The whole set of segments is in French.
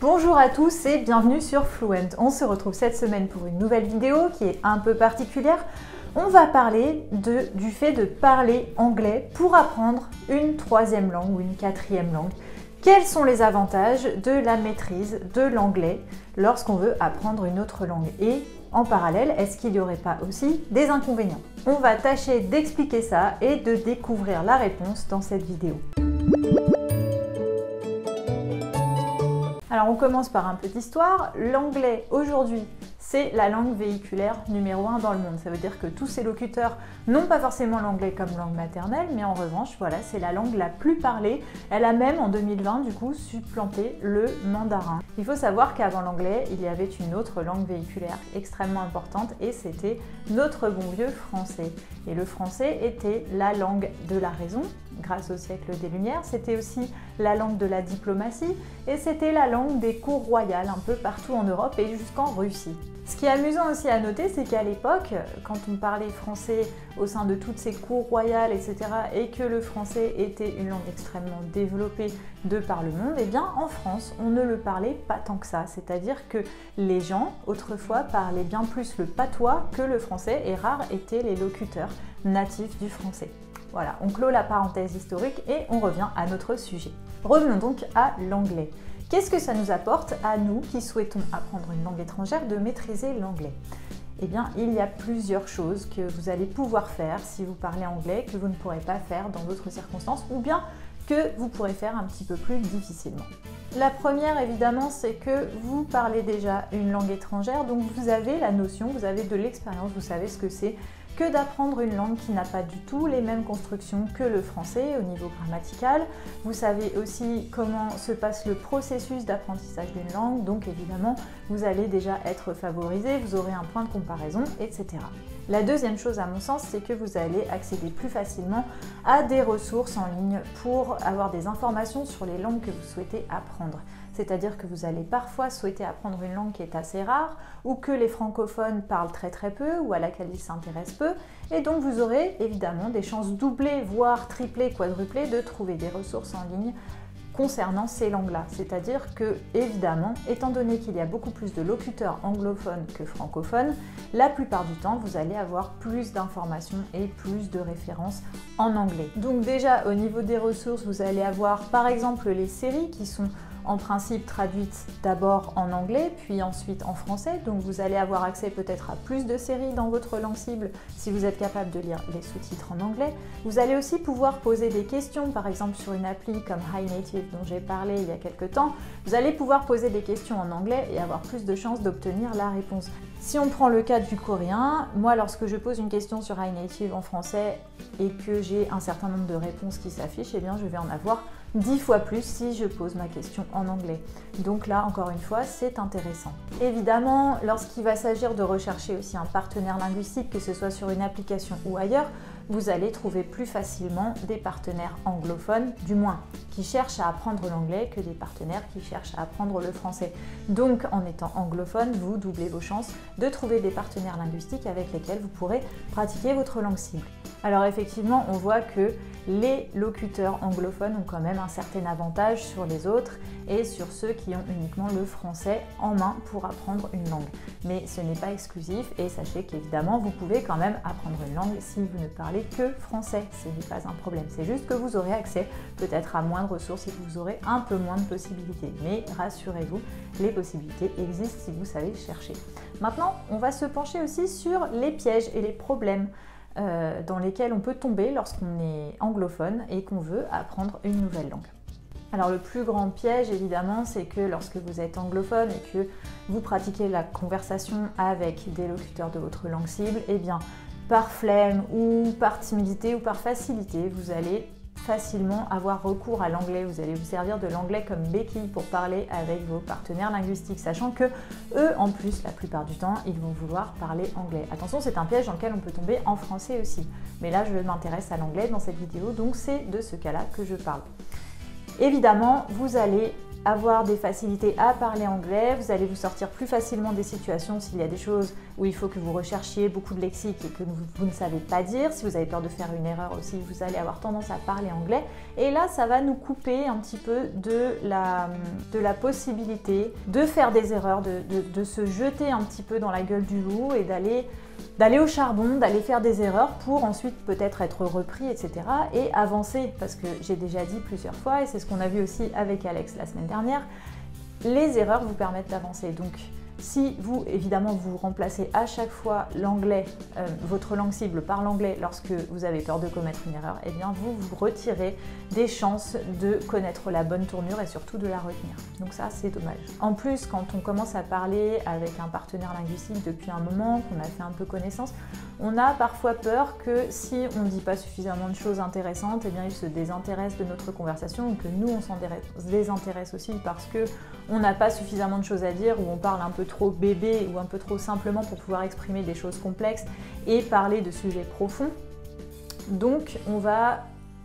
Bonjour à tous et bienvenue sur Fluent. On se retrouve cette semaine pour une nouvelle vidéo qui est un peu particulière. On va parler du fait de parler anglais pour apprendre une troisième langue ou une quatrième langue. Quels sont les avantages de la maîtrise de l'anglais lorsqu'on veut apprendre une autre langue? Et en parallèle, est-ce qu'il n'y aurait pas aussi des inconvénients? On va tâcher d'expliquer ça et de découvrir la réponse dans cette vidéo. Alors on commence par un peu d'histoire. L'anglais aujourd'hui, c'est la langue véhiculaire numéro 1 dans le monde. Ça veut dire que tous ces locuteurs n'ont pas forcément l'anglais comme langue maternelle, mais en revanche, voilà, c'est la langue la plus parlée. Elle a même en 2020 du coup supplanté le mandarin. Il faut savoir qu'avant l'anglais, il y avait une autre langue véhiculaire extrêmement importante et c'était notre bon vieux français. Et le français était la langue de la raison, grâce au siècle des Lumières. C'était aussi la langue de la diplomatie et c'était la langue des cours royales un peu partout en Europe et jusqu'en Russie. Ce qui est amusant aussi à noter, c'est qu'à l'époque, quand on parlait français au sein de toutes ces cours royales, etc., et que le français était une langue extrêmement développée de par le monde, eh bien en France, on ne le parlait pas tant que ça. C'est-à-dire que les gens, autrefois, parlaient bien plus le patois que le français et rares étaient les locuteurs natifs du français. Voilà, on clôt la parenthèse historique et on revient à notre sujet. Revenons donc à l'anglais. Qu'est-ce que ça nous apporte à nous qui souhaitons apprendre une langue étrangère de maîtriser l'anglais? Eh bien, il y a plusieurs choses que vous allez pouvoir faire si vous parlez anglais que vous ne pourrez pas faire dans d'autres circonstances ou bien que vous pourrez faire un petit peu plus difficilement. La première, évidemment, c'est que vous parlez déjà une langue étrangère, donc vous avez la notion, vous avez de l'expérience, vous savez ce que c'est que d'apprendre une langue qui n'a pas du tout les mêmes constructions que le français au niveau grammatical. Vous savez aussi comment se passe le processus d'apprentissage d'une langue, donc évidemment, vous allez déjà être favorisé, vous aurez un point de comparaison, etc. La deuxième chose, à mon sens, c'est que vous allez accéder plus facilement à des ressources en ligne pour avoir des informations sur les langues que vous souhaitez apprendre. C'est-à-dire que vous allez parfois souhaiter apprendre une langue qui est assez rare ou que les francophones parlent très peu ou à laquelle ils s'intéressent peu. Et donc vous aurez évidemment des chances doublées, voire triplées, quadruplées de trouver des ressources en ligne concernant ces langues-là. C'est-à-dire que, évidemment, étant donné qu'il y a beaucoup plus de locuteurs anglophones que francophones, la plupart du temps, vous allez avoir plus d'informations et plus de références en anglais. Donc déjà, au niveau des ressources, vous allez avoir par exemple les séries qui sont en principe traduites d'abord en anglais, puis ensuite en français. Donc vous allez avoir accès peut-être à plus de séries dans votre langue cible si vous êtes capable de lire les sous-titres en anglais. Vous allez aussi pouvoir poser des questions, par exemple sur une appli comme HiNative dont j'ai parlé il y a quelques temps. Vous allez pouvoir poser des questions en anglais et avoir plus de chances d'obtenir la réponse. Si on prend le cas du coréen, moi lorsque je pose une question sur HiNative en français et que j'ai un certain nombre de réponses qui s'affichent, eh bien je vais en avoir 10 fois plus si je pose ma question en anglais. Donc là, encore une fois, c'est intéressant. Évidemment, lorsqu'il va s'agir de rechercher aussi un partenaire linguistique, que ce soit sur une application ou ailleurs, vous allez trouver plus facilement des partenaires anglophones, du moins, qui cherchent à apprendre l'anglais que des partenaires qui cherchent à apprendre le français. Donc, en étant anglophone, vous doublez vos chances de trouver des partenaires linguistiques avec lesquels vous pourrez pratiquer votre langue cible. Alors effectivement, on voit que les locuteurs anglophones ont quand même un certain avantage sur les autres et sur ceux qui ont uniquement le français en main pour apprendre une langue. Mais ce n'est pas exclusif et sachez qu'évidemment, vous pouvez quand même apprendre une langue si vous ne parlez que français. Ce n'est pas un problème. C'est juste que vous aurez accès peut-être à moins de ressources et que vous aurez un peu moins de possibilités. Mais rassurez-vous, les possibilités existent si vous savez chercher. Maintenant, on va se pencher aussi sur les pièges et les problèmes dans lesquels on peut tomber lorsqu'on est anglophone et qu'on veut apprendre une nouvelle langue. Alors le plus grand piège évidemment, c'est que lorsque vous êtes anglophone et que vous pratiquez la conversation avec des locuteurs de votre langue cible, eh bien par flemme ou par timidité ou par facilité, vous allez facilement avoir recours à l'anglais. Vous allez vous servir de l'anglais comme béquille pour parler avec vos partenaires linguistiques, sachant que eux, en plus, la plupart du temps, ils vont vouloir parler anglais. Attention, c'est un piège dans lequel on peut tomber en français aussi. Mais là, je m'intéresse à l'anglais dans cette vidéo, donc c'est de ce cas-là que je parle. Évidemment, vous allez avoir des facilités à parler anglais, vous allez vous sortir plus facilement des situations s'il y a des choses où il faut que vous recherchiez beaucoup de lexique et que vous ne savez pas dire. Si vous avez peur de faire une erreur aussi, vous allez avoir tendance à parler anglais. Et là, ça va nous couper un petit peu de la possibilité de faire des erreurs, de se jeter un petit peu dans la gueule du loup et d'aller au charbon, d'aller faire des erreurs pour ensuite peut-être être repris, etc. et avancer. Parce que j'ai déjà dit plusieurs fois, et c'est ce qu'on a vu aussi avec Alex la semaine dernière, les erreurs vous permettent d'avancer. Donc si vous, évidemment, vous remplacez à chaque fois l'anglais, votre langue cible par l'anglais lorsque vous avez peur de commettre une erreur, eh bien vous vous retirez des chances de connaître la bonne tournure et surtout de la retenir. Donc ça, c'est dommage. En plus, quand on commence à parler avec un partenaire linguistique depuis un moment, qu'on a fait un peu connaissance, on a parfois peur que si on ne dit pas suffisamment de choses intéressantes, eh bien il se désintéresse de notre conversation ou que nous, on s'en désintéresse aussi parce qu'on n'a pas suffisamment de choses à dire ou on parle un peu trop bébé ou un peu trop simplement pour pouvoir exprimer des choses complexes et parler de sujets profonds. Donc on va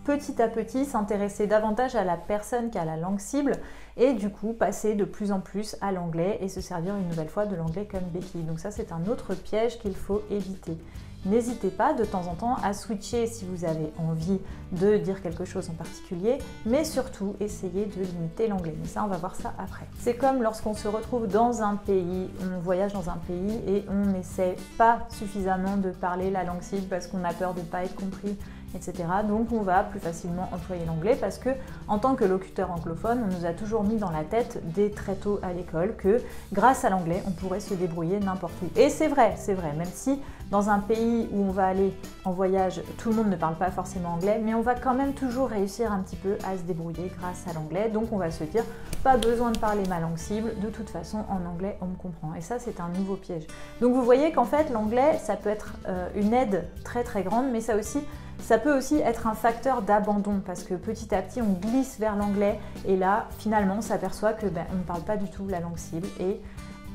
petit à petit s'intéresser davantage à la personne qu'à la langue cible et du coup passer de plus en plus à l'anglais et se servir une nouvelle fois de l'anglais comme béquille. Donc ça, c'est un autre piège qu'il faut éviter. N'hésitez pas de temps en temps à switcher si vous avez envie de dire quelque chose en particulier, mais surtout essayez de limiter l'anglais. Mais ça, on va voir ça après. C'est comme lorsqu'on se retrouve dans un pays, on voyage dans un pays et on n'essaie pas suffisamment de parler la langue cible parce qu'on a peur de ne pas être compris, etc. Donc on va plus facilement employer l'anglais parce que en tant que locuteur anglophone, on nous a toujours mis dans la tête dès très tôt à l'école que grâce à l'anglais, on pourrait se débrouiller n'importe où. Et c'est vrai, même si dans un pays où on va aller en voyage, tout le monde ne parle pas forcément anglais, mais on va quand même toujours réussir un petit peu à se débrouiller grâce à l'anglais. Donc on va se dire, pas besoin de parler ma langue cible, de toute façon en anglais on me comprend. Et ça, c'est un nouveau piège. Donc vous voyez qu'en fait l'anglais, ça peut être une aide très très grande, mais ça peut aussi être un facteur d'abandon parce que petit à petit on glisse vers l'anglais et là finalement on s'aperçoit que on ne parle pas du tout la langue cible et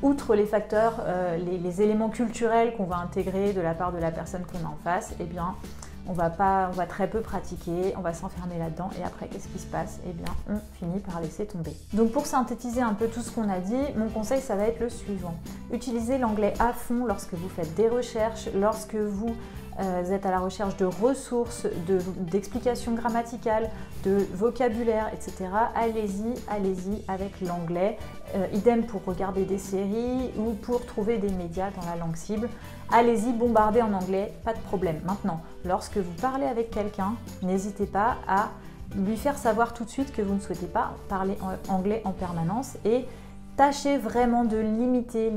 outre les facteurs, les éléments culturels qu'on va intégrer de la part de la personne qu'on a en face, eh bien on va très peu pratiquer, on va s'enfermer là-dedans et après qu'est-ce qui se passe? Eh bien on finit par laisser tomber. Donc pour synthétiser un peu tout ce qu'on a dit, mon conseil ça va être le suivant. Utilisez l'anglais à fond lorsque vous faites des recherches, lorsque vous êtes à la recherche de ressources, d'explications grammaticales, de vocabulaire, etc. Allez-y avec l'anglais. Idem pour regarder des séries ou pour trouver des médias dans la langue cible. Allez-y, bombardez en anglais, pas de problème. Maintenant, lorsque vous parlez avec quelqu'un, n'hésitez pas à lui faire savoir tout de suite que vous ne souhaitez pas parler anglais en permanence et tâchez vraiment de limiter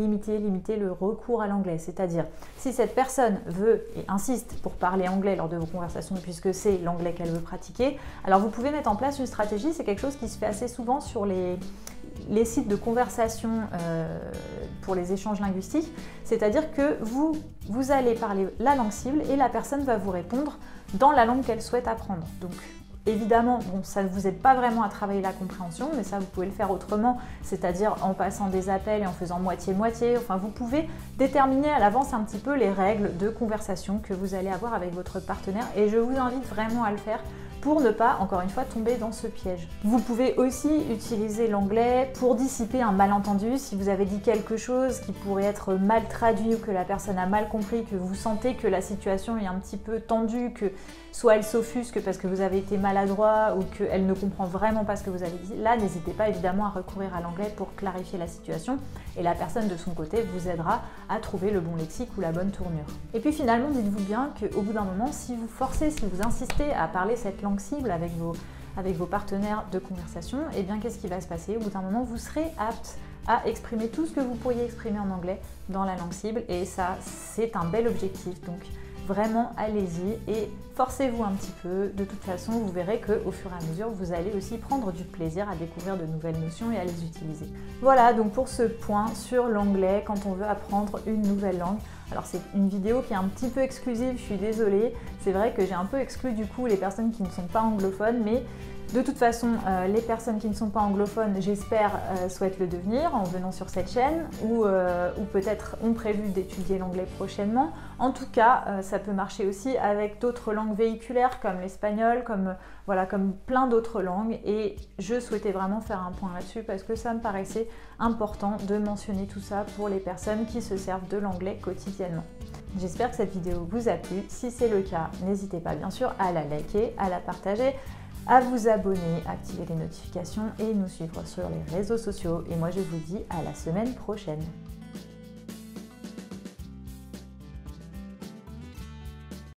le recours à l'anglais. C'est-à-dire, si cette personne veut et insiste pour parler anglais lors de vos conversations, puisque c'est l'anglais qu'elle veut pratiquer, alors vous pouvez mettre en place une stratégie. C'est quelque chose qui se fait assez souvent sur les sites de conversation pour les échanges linguistiques. C'est-à-dire que vous allez parler la langue cible et la personne va vous répondre dans la langue qu'elle souhaite apprendre. Donc, évidemment, ça ne vous aide pas vraiment à travailler la compréhension, mais ça, vous pouvez le faire autrement, c'est-à-dire en passant des appels et en faisant moitié-moitié. Enfin, vous pouvez déterminer à l'avance un petit peu les règles de conversation que vous allez avoir avec votre partenaire et je vous invite vraiment à le faire pour ne pas, encore une fois, tomber dans ce piège. Vous pouvez aussi utiliser l'anglais pour dissiper un malentendu. Si vous avez dit quelque chose qui pourrait être mal traduit ou que la personne a mal compris, que vous sentez que la situation est un petit peu tendue, que soit elle s'offusque parce que vous avez été maladroit ou qu'elle ne comprend vraiment pas ce que vous avez dit, là, n'hésitez pas évidemment à recourir à l'anglais pour clarifier la situation et la personne de son côté vous aidera à trouver le bon lexique ou la bonne tournure. Et puis finalement, dites-vous bien qu'au bout d'un moment, si vous forcez, si vous insistez à parler cette langue cible avec vos partenaires de conversation, et bien qu'est-ce qui va se passer? Au bout d'un moment, vous serez apte à exprimer tout ce que vous pourriez exprimer en anglais dans la langue cible et ça, c'est un bel objectif. Donc vraiment, allez-y et forcez-vous un petit peu. De toute façon, vous verrez qu'au fur et à mesure, vous allez aussi prendre du plaisir à découvrir de nouvelles notions et à les utiliser. Voilà donc pour ce point sur l'anglais quand on veut apprendre une nouvelle langue. Alors c'est une vidéo qui est un petit peu exclusive, je suis désolée. C'est vrai que j'ai un peu exclu du coup les personnes qui ne sont pas anglophones, mais De toute façon, les personnes qui ne sont pas anglophones, j'espère, souhaitent le devenir en venant sur cette chaîne ou peut-être ont prévu d'étudier l'anglais prochainement. En tout cas, ça peut marcher aussi avec d'autres langues véhiculaires comme l'espagnol, comme plein d'autres langues. Et je souhaitais vraiment faire un point là-dessus parce que ça me paraissait important de mentionner tout ça pour les personnes qui se servent de l'anglais quotidiennement. J'espère que cette vidéo vous a plu. Si c'est le cas, n'hésitez pas bien sûr à la liker, à la partager, à vous abonner, activer les notifications et nous suivre sur les réseaux sociaux. Et moi je vous dis à la semaine prochaine.